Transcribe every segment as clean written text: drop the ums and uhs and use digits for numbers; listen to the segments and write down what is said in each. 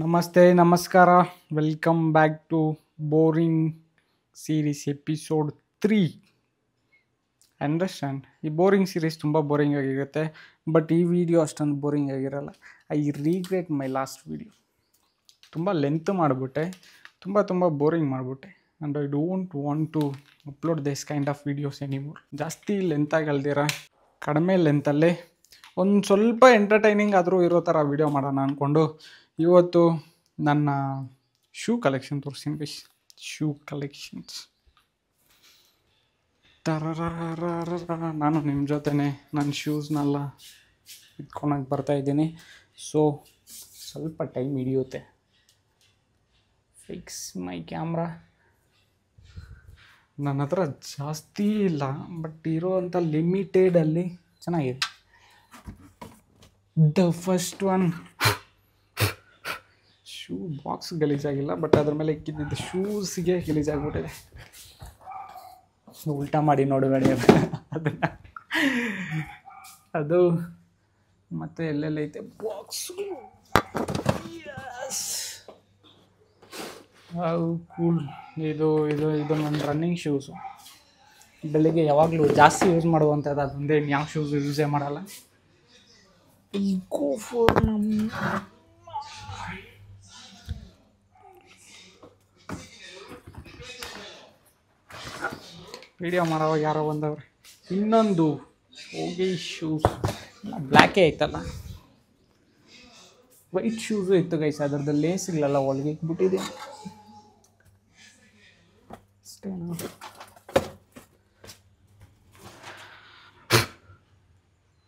ನಮಸ್ತೆ ನಮಸ್ಕಾರ welcome back to boring series episode 3. Understand, ಈ ಬೋರಿಂಗ್ ಸೀರೀಸ್ ತುಂಬ ಬೋರಿಂಗ್ ಆಗಿರುತ್ತೆ, ಬಟ್ ಈ ವಿಡಿಯೋ ಅಷ್ಟೊಂದು ಬೋರಿಂಗ್ ಆಗಿರಲ್ಲ. I regret my last video. ತುಂಬ ಲೆಂತ್ ಮಾಡಿಬಿಟ್ಟೆ, ತುಂಬ ಬೋರಿಂಗ್ ಮಾಡಿಬಿಟ್ಟೆ. And I don't want to upload this kind of videos anymore. ಜಾಸ್ತಿ ಲೆಂತಾಗಿ ಅಲ್ದಿರ ಕಡಿಮೆ ಲೆಂತಲ್ಲೇ ಒಂದು ಸ್ವಲ್ಪ ಎಂಟರ್ಟೈನಿಂಗ್ ಆದರೂ ಇರೋ ಥರ ವೀಡಿಯೋ ಮಾಡೋಣ ಅಂದ್ಕೊಂಡು ಇವತ್ತು ನನ್ನ ಶೂ ಕಲೆಕ್ಷನ್ ತೋರಿಸ್ತೀನಿ ಗೈಸ್. ಶೂ ಕಲೆಕ್ಷನ್ಸ್ ನಾನು ನಿಮ್ಮ ಜೊತೆನೆ ನನ್ನ ಶೂಸ್ನೆಲ್ಲ ಇಟ್ಕೊಳಕ್ಕೆ ಬರ್ತಾಯಿದ್ದೀನಿ. ಸೊ ಸ್ವಲ್ಪ ಟೈಮ್ ಹಿಡಿಯುತ್ತೆ. Fix my camera. ನನ್ನ ಹತ್ರ ಜಾಸ್ತಿ ಇಲ್ಲ, ಬಟ್ ಇರೋವಂಥ ಲಿಮಿಟೆಡಲ್ಲಿ ಚೆನ್ನಾಗಿದೆ. The first one shoe box ಗಲೀಜಾಗಿಲ್ಲ, ಬಟ್ ಅದ್ರ ಮೇಲೆ ಇಕ್ಕಿದ್ದಿದ್ದು ಶೂಸಿಗೆ ಗಲೀಜಾಗ್ಬಿಟ್ಟಿದೆ. ಉಲ್ಟಾ ಮಾಡಿ ನೋಡಬೇಡಿ ಅದನ್ನು. ಅದು ಮತ್ತು ಎಲ್ಲೆಲ್ಲೈತೆ ಬಾಕ್ಸು. ಕೂಲ್. ಇದು ನನ್ನ ರನ್ನಿಂಗ್ ಶೂಸು. ಬೆಳಿಗ್ಗೆ ಯಾವಾಗಲೂ ಜಾಸ್ತಿ ಯೂಸ್ ಮಾಡುವಂಥದ್ದು ಅದೊಂದೇ. ಯಾವ ಶೂಸ್ ಯೂಸೇ ಮಾಡಲ್ಲ. ಗೋ ಫಾರ್ ವಿಡಿಯೋ ಮಾಡೋವಾಗ ಯಾರೋ ಬಂದವ್ರೆ. ಇನ್ನೊಂದು ಹೋಗಿ ಶೂಸ್ ಬ್ಲ್ಯಾಕೇ ಐತಲ್ಲ, ವೈಟ್ ಶೂಸು ಇತ್ತು ಗೈಸ್. ಅದರದ್ದು ಲೇಸ್ಗಳೆಲ್ಲ ಒಳಗೆ ಇಟ್ಬಿಟ್ಟಿದೆ ಅಷ್ಟೇನಾ.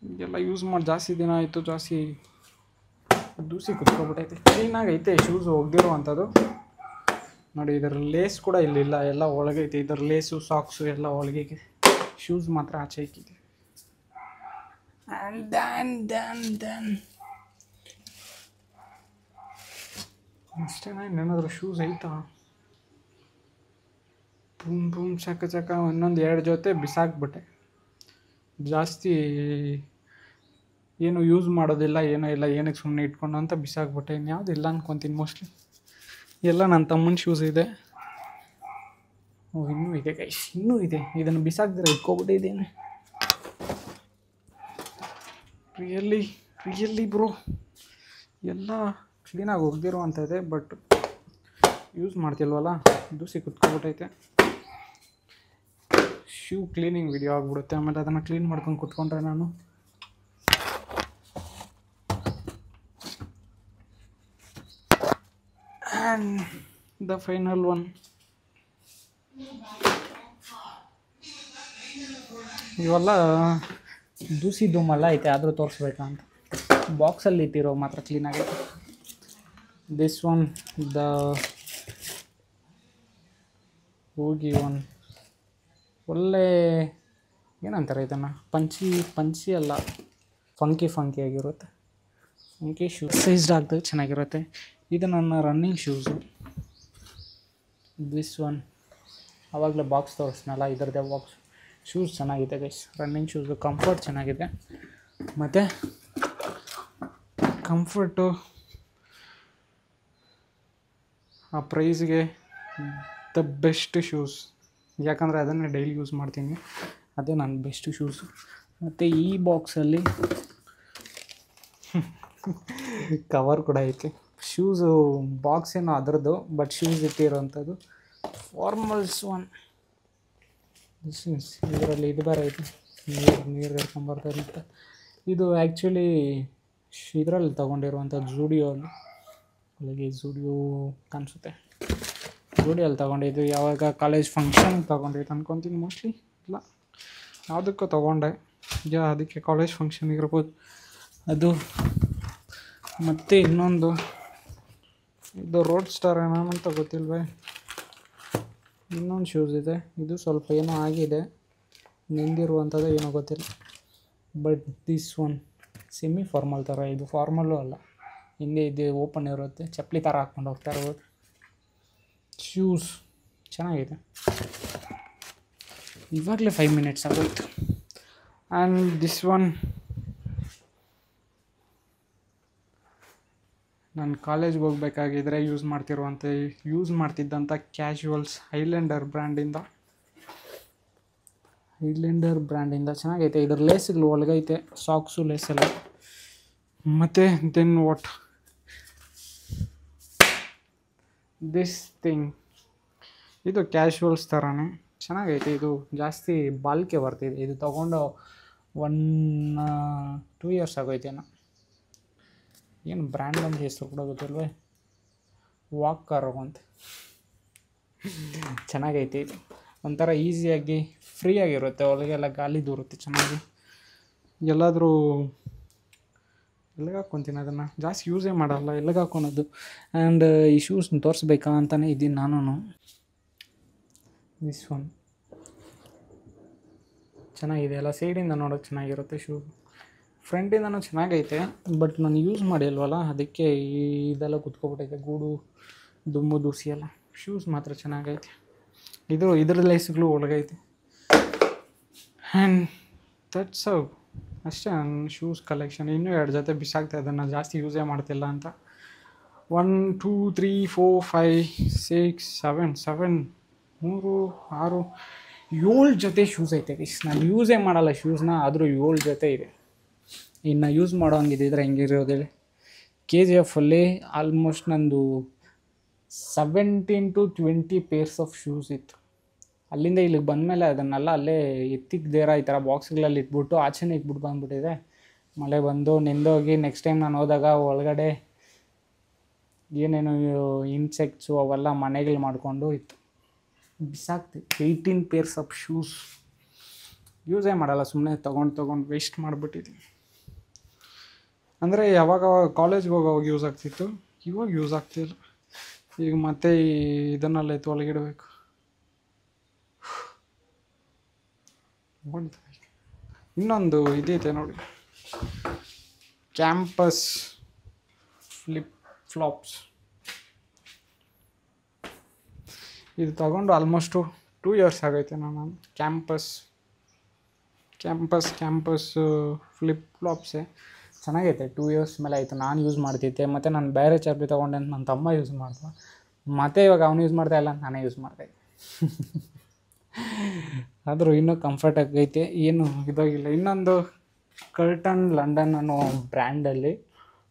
ಇದೆಲ್ಲ ಯೂಸ್ ಮಾಡಿ ಜಾಸ್ತಿ ದಿನ ಆಯಿತು, ಜಾಸ್ತಿ ದೂಸಿ ಕುತ್ಕೊಬಿಟ್ಟೈತೆ. ಕ್ಲೀನಾಗೈತೆ ಶೂಸು, ಒಗ್ದಿರುವಂಥದ್ದು ನೋಡಿ. ಇದರ ಲೇಸ್ ಕೂಡ ಇಲ್ಲಿಲ್ಲ, ಎಲ್ಲ ಒಳಗೈತೆ. ಇದರ ಲೇಸು ಸಾಕ್ಸು ಎಲ್ಲ ಒಳಗೈತೆ, ಶೂಸ್ ಮಾತ್ರ ಆಚೆ ಇಕ್ಕಿದೆ. ಆ್ಯಂಡ್ ದೆನ್ ಅಷ್ಟೇನಾ, ಇನ್ನೇನಾದರೂ ಶೂಸ್ ಐತಾ? ಬೂಮ್ ಚಕ ಇನ್ನೊಂದು 2 ಜೊತೆ ಬಿಸಾಕ್ಬಿಟ್ಟೆ. ಜಾಸ್ತಿ ಏನು ಯೂಸ್ ಮಾಡೋದಿಲ್ಲ, ಏನೂ ಇಲ್ಲ, ಏನಕ್ಕೆ ಸುಮ್ಮನೆ ಇಟ್ಕೊಂಡು ಅಂತ ಬಿಸಾಕ್ಬಿಟ್ಟೆ. ಇನ್ಯಾವುದು ಇಲ್ಲ ಅನ್ಕೊತೀನಿ ಮೋಸ್ಟ್ಲಿ. ಎಲ್ಲ ನನ್ನ ತಮ್ಮನ ಶೂಸ್ ಇದೆ. ಇನ್ನೂ ಇದೆ ಗೈಸ್, ಇನ್ನೂ ಇದೆ. ಇದನ್ನು ಬಿಸಾಕ್ದಿರ ಇಟ್ಕೊಬಿಟ್ಟಿದ್ದೀನಿ. ರಿಯಲಿ ಬ್ರೋ, ಎಲ್ಲ ಕ್ಲೀನಾಗಿ ಒಗ್ದಿರುವಂಥದ್ದೇ, ಬಟ್ ಯೂಸ್ ಮಾಡ್ತಿಲ್ವಲ್ಲ, ದೂಸಿ ಕುತ್ಕೊಬಿಟ್ಟೈತೆ. ಶೂ ಕ್ಲೀನಿಂಗ್ ವಿಡಿಯೋ ಆಗಿಬಿಡುತ್ತೆ, ಆಮೇಲೆ ಅದನ್ನು ಕ್ಲೀನ್ ಮಾಡ್ಕೊಂಡು ಕುತ್ಕೊಂಡ್ರೆ ನಾನು. And the final one. ಇವೆಲ್ಲ ದೂಸಿ ಧೂಮೆಲ್ಲ ಐತೆ, ಆದರೂ ತೋರಿಸ್ಬೇಕಾ ಅಂತ. ಬಾಕ್ಸಲ್ಲಿ ಇಟ್ಟಿರೋ ಮಾತ್ರ ಕ್ಲೀನಾಗೈತೆ. ದಿಸ್ ಒನ್ ದ ಹೋಗಿ ಒನ್ ಒಳ್ಳೆ ಏನಂತಾರೆ ಇದನ್ನು, ಪಂಚಿ ಅಲ್ಲ, ಫಂಕಿ ಆಗಿರುತ್ತೆ. ಫಂಕಿ ಶೂಸ್ ಸೈಜ್ಡ್ ಆಗ್ದಾಗ ಚೆನ್ನಾಗಿರುತ್ತೆ. ಇದು ನನ್ನ ರನ್ನಿಂಗ್ ಶೂಸು. ದಿಸ್ ಒನ್ ಆವಾಗಲೇ ಬಾಕ್ಸ್ ತೋರಿಸ್ನಲ್ಲ, ಇದರದ್ದೇ ಬಾಕ್ಸ್. ಶೂಸ್ ಚೆನ್ನಾಗಿದೆ ಗೈಸ್, ರನ್ನಿಂಗ್ ಶೂಸು. ಕಂಫರ್ಟ್ ಚೆನ್ನಾಗಿದೆ, ಮತ್ತು ಕಂಫರ್ಟು ಆ ಪ್ರೈಸ್ಗೆ ದ ಬೆಸ್ಟ್ ಶೂಸ್. ಯಾಕಂದರೆ ಅದನ್ನೇ ಡೈಲಿ ಯೂಸ್ ಮಾಡ್ತೀನಿ, ಅದೇ ನನ್ನ ಬೆಸ್ಟ್ ಶೂಸು. ಮತ್ತು ಈ ಬಾಕ್ಸಲ್ಲಿ ಕವರ್ ಕೂಡ ಐತೆ. ಶೂಸು ಬಾಕ್ಸ್ ಏನೋ ಅದರದ್ದು, ಬಟ್ ಶೂಸ್ ಇಟ್ಟಿರೋವಂಥದ್ದು ಫಾರ್ಮಲ್ಸ್ ಒನ್. ಇದರಲ್ಲಿ ಇದು ಬೇರೆ ಐತೆ, ನೀರು ಹಿಡ್ಕೊಂಬರ್ತಾ ಇರುತ್ತೆ. ಇದು ಆ್ಯಕ್ಚುಲಿ ಇದರಲ್ಲಿ ತೊಗೊಂಡಿರುವಂಥದ್ದು ಝೂಡಿಯೋಲ್ಲಿ. ಅಲ್ಲಿಗೆ ಝೂಡಿಯೋ ಕಾಣಿಸುತ್ತೆ, ಝೂಡಿಯೋಲ್ಲಿ ತೊಗೊಂಡಿದ್ದು. ಯಾವಾಗ ಕಾಲೇಜ್ ಫಂಕ್ಷನ್ಗೆ ತೊಗೊಂಡಿದ್ದು ಅಂದ್ಕೊತೀನಿ ಮೋಸ್ಟ್ಲಿ. ಇಲ್ಲ, ಯಾವುದಕ್ಕೂ ತೊಗೊಂಡೆ, ಅದಕ್ಕೆ ಕಾಲೇಜ್ ಫಂಕ್ಷನ್ ಇರ್ಬೋದು ಅದು. ಮತ್ತು ಇನ್ನೊಂದು ಇದು ರೋಡ್ ಸ್ಟಾರ್ ಏನೋ ಅಂತ ಗೊತ್ತಿಲ್ವೇ, ಇನ್ನೊಂದು ಶೂಸ್ ಇದೆ. ಇದು ಸ್ವಲ್ಪ ಏನೋ ಆಗಿದೆ, ನಿಂದಿರುವಂಥದ್ದು ಏನೋ ಗೊತ್ತಿಲ್ಲ. But this one semi formal ಥರ. ಇದು ಫಾರ್ಮಲ್ಲು ಅಲ್ಲ, ಹಿಂದೆ ಇದು ಓಪನ್ ಇರುತ್ತೆ, ಚಪ್ಪಲಿ ಥರ ಹಾಕ್ಕೊಂಡು ಹೋಗ್ತಾ ಇರ್ಬೋದು. ಶೂಸ್ ಚೆನ್ನಾಗಿದೆ. ಇವಾಗಲೇ 5 ಮಿನಿಟ್ಸ್ ಆಗೋಯ್ತು. ಆ್ಯಂಡ್ ದಿಸ್ ಒನ್ ನಾನು ಕಾಲೇಜ್ಗೆ ಹೋಗ್ಬೇಕಾಗಿದ್ರೆ ಯೂಸ್ ಮಾಡ್ತಿದ್ದಂಥ ಕ್ಯಾಶುವಲ್ಸ್ ಹೈಲ್ಯಾಂಡರ್ ಬ್ರ್ಯಾಂಡಿಂದ ಚೆನ್ನಾಗೈತೆ. ಇದ್ರ ಲೇಸ್ಗಳು ಒಳಗೈತೆ, ಸಾಕ್ಸು ಲೇಸ್ ಎಲ್ಲ. ಮತ್ತು ದೆನ್ ವಾಟ್ ದಿಸ್ ಥಿಂಗ್, ಇದು ಕ್ಯಾಶುವಲ್ಸ್ ಥರನೇ ಚೆನ್ನಾಗೈತೆ. ಇದು ಜಾಸ್ತಿ ಬಾಳಿಕೆ ಬರ್ತಿದೆ. ಇದು ತೊಗೊಂಡು 1-2 ಇಯರ್ಸ್ ಆಗೋಯ್ತೇನೋ. ಏನು ಬ್ರ್ಯಾಂಡ್ ಅಂತ ಹೆಸರು ಕೂಡ ಗೊತ್ತಿಲ್ವೇ, ವಾಕರ್ ಅಂತ. ಚೆನ್ನಾಗೈತೆ. ಇದು ಒಂಥರ ಈಸಿಯಾಗಿ ಫ್ರೀಯಾಗಿರುತ್ತೆ, ಒಳಗೆಲ್ಲ ಗಾಳಿ ದೂರುತ್ತೆ ಚೆನ್ನಾಗಿ. ಎಲ್ಲಾದರೂ ಎಲ್ಲಿಗೆ ಹಾಕ್ಕೊತೀನಿ ಅದನ್ನು, ಜಾಸ್ತಿ ಯೂಸೇ ಮಾಡಲ್ಲ, ಎಲ್ಲಿಗೆ ಹಾಕ್ಕೊಳೋದು. ಆ್ಯಂಡ್ ಈ ಶೂಸ್ನ ತೋರಿಸ್ಬೇಕಾ ಅಂತಲೇ ಇದ್ದೀನಿ ನಾನು. ದಿಸ್ ಒನ್ ಚೆನ್ನಾಗಿದೆ ಎಲ್ಲ, ಸೈಡಿಂದ ನೋಡೋಕೆ ಚೆನ್ನಾಗಿರುತ್ತೆ. ಶೂ ಫ್ರಂಟಿಂದನೂ ಚೆನ್ನಾಗೈತೆ, ಬಟ್ ನಾನು ಯೂಸ್ ಮಾಡಿಲ್ವಲ್ಲ, ಅದಕ್ಕೆ ಇದೆಲ್ಲ ಕುತ್ಕೊಬಿಟ್ಟೈತೆ, ಗೂಡು ದುಮ್ಮು ದೂಸಿ ಎಲ್ಲ. ಶೂಸ್ ಮಾತ್ರ ಚೆನ್ನಾಗೈತೆ. ಇದ್ರ ಲೇಸ್ಗಳು ಒಳಗೈತೆ. ಆ್ಯಂಡ್ ದಟ್ಸ್ ಅಷ್ಟೇ ನನ್ನ ಶೂಸ್ ಕಲೆಕ್ಷನ್. ಇನ್ನೂ 2 ಜೊತೆ ಬಿಸಾಕ್ತಾ, ಅದನ್ನು ಜಾಸ್ತಿ ಯೂಸೇ ಮಾಡ್ತಿಲ್ಲ ಅಂತ. 1 2 3 4 5 6 7 7 3 6 7 ಜೊತೆ ಶೂಸ್ ಐತೆ ಗೈಸ್. ನಾನು ಯೂಸೇ ಮಾಡಲ್ಲ ಶೂಸ್ನ, ಆದರೂ 7 ಜೊತೆ ಇದೆ. ಇನ್ನು ಯೂಸ್ ಮಾಡೋ ಹಂಗಿದ್ದಿದ್ರೆ ಹೆಂಗಿರೋದು ಹೇಳಿ. KGF ಅಲ್ಲಿ ಆಲ್ಮೋಸ್ಟ್ ನಂದು 17 to 20 ಪೇರ್ಸ್ ಆಫ್ ಶೂಸ್ ಇತ್ತು. ಅಲ್ಲಿಂದ ಇಲ್ಲಿಗೆ ಬಂದಮೇಲೆ ಅದನ್ನೆಲ್ಲ ಅಲ್ಲೇ ಎತ್ತಿಕ್ದೇರ ಈ ಥರ ಬಾಕ್ಸ್ಗಳಲ್ಲಿ ಇಟ್ಬಿಟ್ಟು ಆಚೆನೇ ಇಟ್ಬಿಟ್ಟು ಬಂದುಬಿಟ್ಟಿದೆ. ಮಳೆ ಬಂದು ನೆಂದೋಗಿ ನೆಕ್ಸ್ಟ್ ಟೈಮ್ ನಾನು ಹೋದಾಗ ಒಳಗಡೆ ಏನೇನು ಇನ್ಸೆಕ್ಟ್ಸು ಅವೆಲ್ಲ ಮನೆಗಳು ಮಾಡಿಕೊಂಡು ಇತ್ತು, ಬಿಸಾಕ್ತಿ. 18 ಪೇರ್ಸ್ ಆಫ್ ಶೂಸ್ ಯೂಸೇ ಮಾಡಲ್ಲ, ಸುಮ್ಮನೆ ತೊಗೊಂಡು ವೇಸ್ಟ್ ಮಾಡಿಬಿಟ್ಟಿದ್ದೀನಿ. ಅಂದರೆ ಯಾವಾಗ ಕಾಲೇಜ್ಗೆ ಹೋಗೋವಾಗ ಯೂಸ್ ಆಗ್ತಿತ್ತು, ಇವಾಗ ಯೂಸ್ ಆಗ್ತಿಲ್ಲ. ಈಗ ಮತ್ತೆ ಇದನ್ನೆಲ್ಲ ಎತ್ತು ಒಳಗಿಡಬೇಕು. ಇನ್ನೊಂದು ಇದೈತೆ ನೋಡಿ, ಕ್ಯಾಂಪಸ್ ಫ್ಲಿಪ್ ಫ್ಲಾಪ್ಸ್. ಇದು ತಗೊಂಡು ಆಲ್ಮೋಸ್ಟು 2 ಇಯರ್ಸ್ ಆಗೈತೆ. ನಾನು ಕ್ಯಾಂಪಸ್ ಫ್ಲಿಪ್ ಫ್ಲಾಪ್ಸೇ ಚೆನ್ನಾಗೈತೆ. 2 ಇಯರ್ಸ್ ಮೇಲೆ ಆಯಿತು ನಾನು ಯೂಸ್ ಮಾಡ್ತಿದ್ದೆ. ಮತ್ತು ನಾನು ಬೇರೆ ಚಪ್ಪಲಿ ತೊಗೊಂಡೆ ಅಂತ ನನ್ನ ತಮ್ಮ ಯೂಸ್ ಮಾಡ್ದ, ಮತ್ತು ಇವಾಗ ಅವನು ಯೂಸ್ ಮಾಡ್ತಾಯಿಲ್ಲ, ನಾನೇ ಯೂಸ್ ಮಾಡ್ತಾಯಿದ್ದೆ. ಆದರೂ ಇನ್ನೂ ಕಂಫರ್ಟ್ ಆಗೈತೆ, ಏನು ಇದಾಗಿಲ್ಲ. ಇನ್ನೊಂದು ಕರ್ಟನ್ ಲಂಡನ್ ಅನ್ನೋ ಬ್ರ್ಯಾಂಡಲ್ಲಿ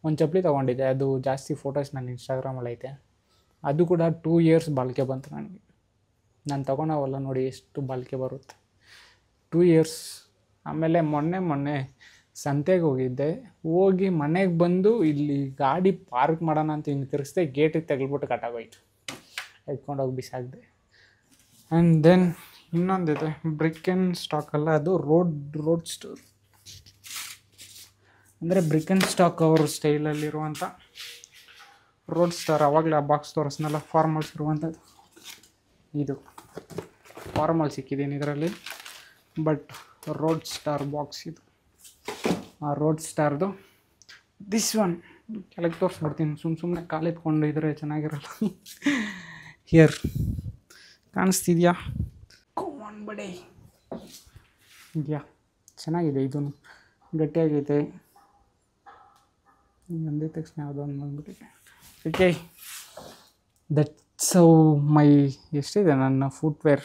ಒಂದು ಚಪ್ಪಲಿ ತೊಗೊಂಡಿದ್ದೆ. ಅದು ಜಾಸ್ತಿ ಫೋಟೋಸ್ ನನ್ನ ಇನ್ಸ್ಟಾಗ್ರಾಮಲ್ಲಿ ಐತೆ. ಅದು ಕೂಡ 2 ಇಯರ್ಸ್ ಬಾಳಿಕೆ ಬಂತು ನನಗೆ. ನಾನು ತೊಗೊಳೋವಲ್ಲ ನೋಡಿ ಎಷ್ಟು ಬಾಳಿಕೆ ಬರುತ್ತೆ, 2 ಇಯರ್ಸ್. ಆಮೇಲೆ ಮೊನ್ನೆ ಸಂತೆಗೆ ಹೋಗಿ ಮನೆಗೆ ಬಂದು ಇಲ್ಲಿ ಗಾಡಿ ಪಾರ್ಕ್ ಮಾಡೋಣ ಅಂತ ಹಿಂಗೆ ತಿರ್ಗಿಸ್ದೆ, ಗೇಟಿಗೆ ತೆಗೆದ್ಬಿಟ್ಟು ಕಟ್ಟಾಗೋಯ್ತು, ಎತ್ಕೊಂಡೋಗಿ ಬಿಸಾಕಿದೆ. ಆ್ಯಂಡ್ ದೆನ್ ಇನ್ನೊಂದಿದೆ, ಬ್ರಿಕ್ ಆ್ಯಂಡ್ ಸ್ಟಾಕ್ ಅಲ್ಲ, ಅದು ರೋಡ್ ಸ್ಟೋರ್. ಅಂದರೆ ಬ್ರಿಕ್ ಆ್ಯಂಡ್ ಸ್ಟಾಕ್ ಅವ್ರ ಸ್ಟೈಲಲ್ಲಿರುವಂಥ ರೋಡ್ ಸ್ಟಾರ್. ಆವಾಗಲೇ ಆ ಬಾಕ್ಸ್ ತೋರಿಸ್ನಲ್ಲ, ಫಾರ್ಮಲ್ಸ್ ಇರುವಂಥದ್ದು. ಇದು ಫಾರ್ಮಲ್ ಸಿಕ್ಕಿದ್ದೀನಿ ಇದರಲ್ಲಿ, ಬಟ್ ರೋಡ್ ಸ್ಟಾರ್ ಬಾಕ್ಸ್ ಇದು. ಆ ರೋಡ್ ಸ್ಟಾರ್ದು ದಿಸ್ ಒನ್ ಕೆಳಗೆ ತೋರಿಸ್ಬಿಡ್ತೀನಿ, ಸುಮ್ಮನೆ ಕಾಲೆತ್ಕೊಂಡು ಇದ್ರೆ ಚೆನ್ನಾಗಿರಲ್ಲ. ಹಿಯರ್ ಕಾಣಿಸ್ತಿದ್ಯಾ, ಬಡೇ ಇದೆಯಾ, ಚೆನ್ನಾಗಿದೆ. ಇದು ಗಟ್ಟಿಯಾಗೈತೆ. ಒಂದೇ ತಕ್ಷಣ ಯಾವುದೋ ಒಂದು ಬಂದ್ಬಿಟ್ಟಿದೆ. ಓಕೆ, ದಟ್ಸ್ ಮೈ ಎಷ್ಟಿದೆ ನನ್ನ ಫುಟ್ವೇರ್.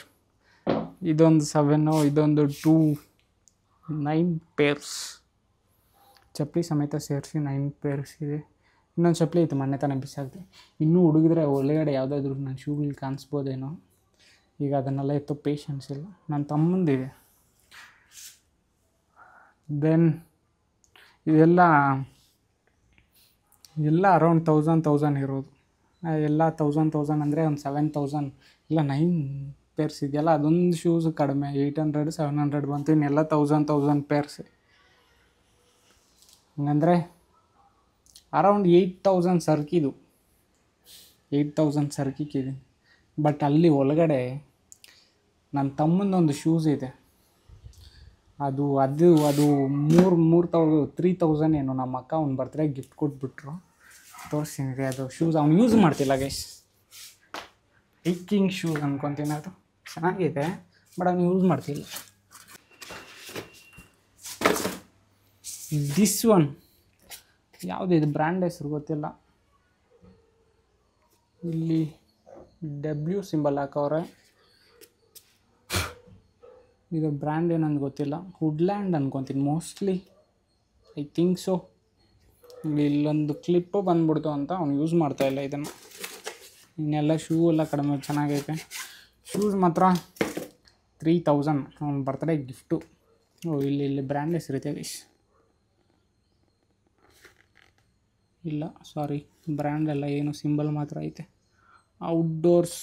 ಇದೊಂದು 7, ಇದೊಂದು 2, 9 ಪೇರ್ಸ್. ಚಪ್ಪಲಿ ಸಮೇತ ಸೇರಿಸಿ 9 ಪೇರ್ಸ್ ಇದೆ. ಇನ್ನೊಂದು ಚಪ್ಪಲಿ ಇತ್ತು, ಮೊನ್ನೆ ತಾನೇ ಬಿಸಾಕ್ದೆ. ಇನ್ನೂ ಹುಡುಗಿದ್ರೆ ಒಳಗಡೆ ಯಾವುದಾದ್ರೂ ನನ್ನ ಶೂಗಳು ಕಾಣಿಸ್ಬೋದೇನೋ. ಈಗ ಅದನ್ನೆಲ್ಲ ಎತ್ತೋ ಪೇಷನ್ಸ್ ಇಲ್ಲ. ನನ್ನ ತಮ್ಮಂದಿದೆ. ದೆನ್ ಇದೆಲ್ಲ ಅರೌಂಡ್ 1000 ಇರೋದು. ಎಲ್ಲ 1000 ಅಂದರೆ ಒಂದು 7000 ಇಲ್ಲ 9 ಪೇರ್ಸ್ ಇದೆಯಲ್ಲ, ಅದೊಂದು ಶೂಸ್ ಕಡಿಮೆ 800 700 ಬಂತು. ಇನ್ನೆಲ್ಲ 1000 ಪೇರ್ಸ್. ಹಂಗಂದರೆ ಅರೌಂಡ್ 8000 ಸರ್ಕಿದು, 8000 ಸರ್ಕಿಕ್ಕಿದೆ. ಬಟ್ ಅಲ್ಲಿ ಒಳಗಡೆ ನನ್ನ ತಮ್ಮಂದೊಂದು ಶೂಸ್ ಇದೆ, ಅದು 3000 ಏನೋ. ನಮ್ಮ ಅಕ್ಕ ಅವ್ನ ಬರ್ತ್ಡೇ ಗಿಫ್ಟ್ ಕೊಟ್ಬಿಟ್ರು, ತೋರಿಸ್ತೀನಿ. ಅದು ಶೂಸ್ ಅವ್ನು ಯೂಸ್ ಮಾಡ್ತಿಲ್ಲ ಗೈಸ್. Hiking shoes ಅಂದ್ಕೊತೀನಿ. ಅದು ಚೆನ್ನಾಗಿದೆ, ಬಟ್ ಅವ್ನು ಯೂಸ್ ಮಾಡ್ತಿಲ್ಲ. ದಿಸ್ ಒನ್ ಯಾವುದಿದು ಬ್ರ್ಯಾಂಡ್ ಹೆಸರು ಗೊತ್ತಿಲ್ಲ. ಇಲ್ಲಿ W ಸಿಂಬಲ್ ಹಾಕವ್ರೆ. ಇದು ಬ್ರ್ಯಾಂಡ್ ಏನಂದು ಗೊತ್ತಿಲ್ಲ, ವುಡ್ಲ್ಯಾಂಡ್ ಅನ್ಕೊತೀನಿ ಮೋಸ್ಟ್ಲಿ, ಐ ಥಿಂಕ್ ಸೊ. ಇಲ್ಲೊಂದು ಕ್ಲಿಪ್ಪು ಬಂದ್ಬಿಡ್ತು ಅಂತ ಅವ್ನು ಯೂಸ್ ಮಾಡ್ತಾಯಿಲ್ಲ ಇದನ್ನು. ಇನ್ನೆಲ್ಲ ಶೂ ಎಲ್ಲ ಕಡಿಮೆ ಚೆನ್ನಾಗೈತೆ. ಶೂಸ್ ಮಾತ್ರ 3000 ಅವ್ನ ಬರ್ತ್ಡೇ ಗಿಫ್ಟು. ಇಲ್ಲಿ ಬ್ರ್ಯಾಂಡ್ ಹೆಸರಿದೆ ಗೈಸ್. ಇಲ್ಲ ಸಾರಿ, ಬ್ರ್ಯಾಂಡ್ ಎಲ್ಲ ಏನು ಸಿಂಬಲ್ ಮಾತ್ರ ಐತೆ. ಔಟ್ಡೋರ್ಸ್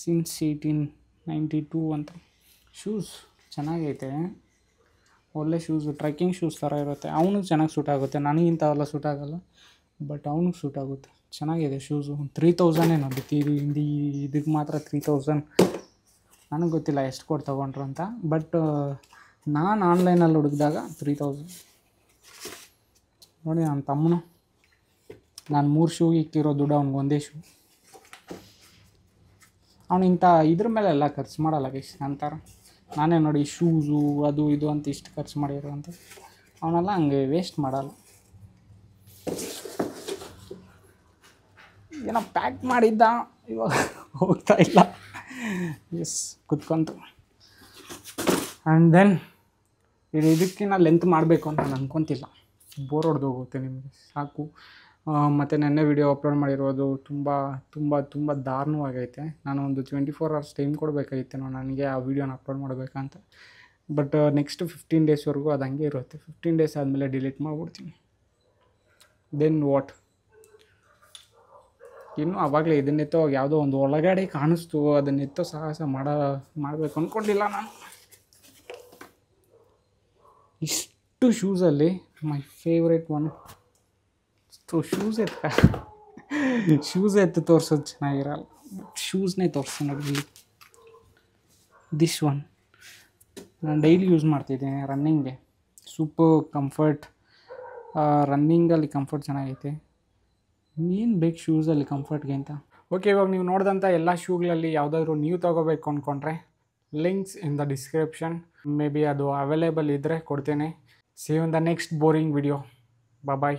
ಸಿನ್ಸ್ 1892 ಅಂತ. ಶೂಸ್ ಚೆನ್ನಾಗೈತೆ, ಒಳ್ಳೆ ಶೂಸು, ಟ್ರೆಕ್ಕಿಂಗ್ ಶೂಸ್ ಥರ ಇರುತ್ತೆ. ಅವನಿಗೆ ಚೆನ್ನಾಗಿ ಸೂಟ್ ಆಗುತ್ತೆ, ನನಗಿಂಥವೆಲ್ಲ ಸೂಟ್ ಆಗೋಲ್ಲ, ಬಟ್ ಅವ್ನಿಗೆ ಸೂಟ್ ಆಗುತ್ತೆ. ಚೆನ್ನಾಗಿದೆ ಶೂಸು. 3000 ಏನೋ ಇದಕ್ಕೆ ಮಾತ್ರ 3000. ನನಗೆ ಗೊತ್ತಿಲ್ಲ ಎಷ್ಟು ಕೊಟ್ಟು ತೊಗೊಂಡ್ರು ಅಂತ, ಬಟ್ ನಾನು ಆನ್ಲೈನಲ್ಲಿ ಹುಡುಕಿದಾಗ 3000. ನೋಡಿ ನನ್ನ ತಮ್ಮನು, ನಾನು 3 ಶೂ ಇಕ್ಕಿರೋ ದುಡ್ಡು ಅವ್ನಿಗೆ ಒಂದೇ ಶೂ. ಅವನು ಇಂಥ ಇದ್ರ ಮೇಲೆ ಎಲ್ಲ ಖರ್ಚು ಮಾಡಲ್ಲ ಗೈಸ್ ಅಂತಾರೆ. ನಾನೇ ನೋಡಿ ಶೂಸು ಅದು ಇದು ಅಂತ ಇಷ್ಟು ಖರ್ಚು ಮಾಡಿರೋ ಅಂತ. ಅವನೆಲ್ಲ ಹಂಗೆ ವೇಸ್ಟ್ ಮಾಡಲ್ಲ. ಏನೋ ಪ್ಯಾಕ್ ಮಾಡಿದ್ದ, ಇವಾಗ ಹೋಗ್ತಾ ಇಲ್ಲ. ಎಸ್ ಕುತ್ಕೊಂತು. ಆ್ಯಂಡ್ ದೆನ್ ಇದಕ್ಕಿಂತ ಲೆಂತ್ ಮಾಡಬೇಕು ಅಂತ ನಾನು ಅನ್ಕೊತಿಲ್ಲ, ಬೋರ್ ಹೊಡೆದು ಹೋಗುತ್ತೆ ನಿಮಗೆ, ಸಾಕು. ಮತ್ತು ನೆನ್ನೆ ವಿಡಿಯೋ ಅಪ್ಲೋಡ್ ಮಾಡಿರೋದು ತುಂಬ ತುಂಬ ತುಂಬ ದಾರುಣವಾಗೈತೆ. ನಾನು ಒಂದು 24 hours ಟೈಮ್ ಕೊಡಬೇಕಾಗಿತ್ತೇನೋ ನನಗೆ ಆ ವಿಡಿಯೋನ ಅಪ್ಲೋಡ್ ಮಾಡಬೇಕಂತ. ಬಟ್ ನೆಕ್ಸ್ಟ್ 15 ಡೇಸ್ವರೆಗೂ ಅದು ಹಂಗೆ ಇರುತ್ತೆ. 15 ಡೇಸ್ ಆದಮೇಲೆ ಡಿಲೀಟ್ ಮಾಡಿಬಿಡ್ತೀನಿ. ದೆನ್ ವಾಟ್, ಇನ್ನು ಆವಾಗಲೇ ಇದನ್ನೆತ್ತೋ ಯಾವುದೋ ಒಂದು ಒಳಗಡೆ ಕಾಣಿಸ್ತು, ಅದನ್ನೆತ್ತೋ ಸಾಹಸ ಮಾಡಬೇಕು ಅಂದ್ಕೊಂಡಿಲ್ಲ ನಾನು. ಇಷ್ಟು ಶೂಸಲ್ಲಿ ಮೈ ಫೇವ್ರೇಟ್ ಒನ್, ಶೂಸ್ ಎತ್ತು ತೋರಿಸೋದು ಚೆನ್ನಾಗಿರಲ್ಲ, ಶೂಸ್ನೇ ತೋರಿಸ್ತೀನಿ ನೋಡಿ. ದಿಸ್ ಒನ್ ನಾನು ಡೈಲಿ ಯೂಸ್ ಮಾಡ್ತಿದ್ದೀನಿ ರನ್ನಿಂಗ್ಗೆ. ಸೂಪರ್ ಕಂಫರ್ಟ್, ರನ್ನಿಂಗಲ್ಲಿ ಕಂಫರ್ಟ್ ಚೆನ್ನಾಗೈತೆ. ಏನು ಬೇಕು ಶೂಸಲ್ಲಿ ಕಂಫರ್ಟ್ಗೆ ಅಂತ. ಓಕೆ, ಇವಾಗ ನೀವು ನೋಡಿದಂಥ ಎಲ್ಲ ಶೂಗಳಲ್ಲಿ ಯಾವುದಾದ್ರೂ ನೀವು ತೊಗೋಬೇಕು ಅಂದ್ಕೊಂಡ್ರೆ links in the description. May be ಅದು ಅವೈಲೇಬಲ್ ಇದ್ದರೆ ಕೊಡ್ತೇನೆ. See you in the next boring video. Bye bye.